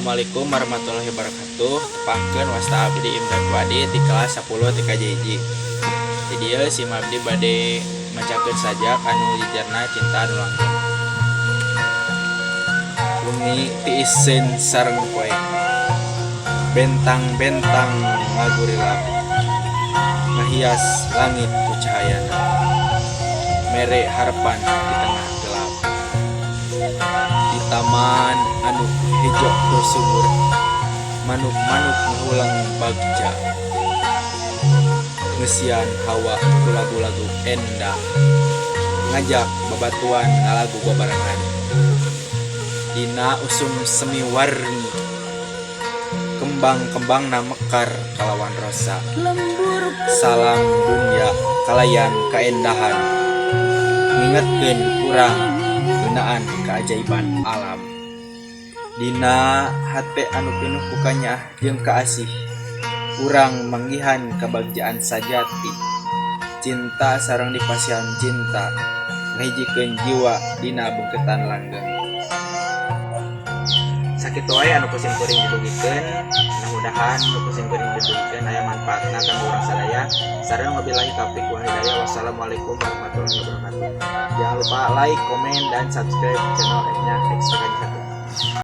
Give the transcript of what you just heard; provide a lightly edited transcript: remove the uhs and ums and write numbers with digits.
Assalamualaikum warahmatullahi wabarakatuh. Tepangkeun wasta abdi Imran Wadi di kelas 10 TKJJ. Jadi si Mabdi bade macakeun sajak anu jijarna cinta anu langgeng. Bumi tiisen sareng poe. Bentang-bentang ngagurilap. Ngahias langit ku cahayana. Mere harapan di tengah gelap. Di taman anu hejo bersumur, manuk-manuk ngulang bagja, ngesian hawa ku lagu-lagu endah, ngajak babatuan ngalagu babarengan. Dina usum semi warni, kembang-kembang na mekar kalawan rosa. Salam dunia kalayan kaendahan, ngingetkeun urang geunaan keajaiban alam. Dina hate anu penuh kukanya jeung kaasih, urang manggihan kabagjaan sajati. Cinta sareng dipasihan cinta, ngahijikeun jiwa dina bengketan langgeng. Sakitu wae anu pusing kuring didugikeun, mudah-mudahan anu pusing kuring didugikeun aya manfaatna kanggo urang sadaya. Sareng wabillahi taufiq wal hidayah. Wassalamualaikum warahmatullahi wabarakatuh. Jangan lupa like, komen, dan subscribe channel X-nya X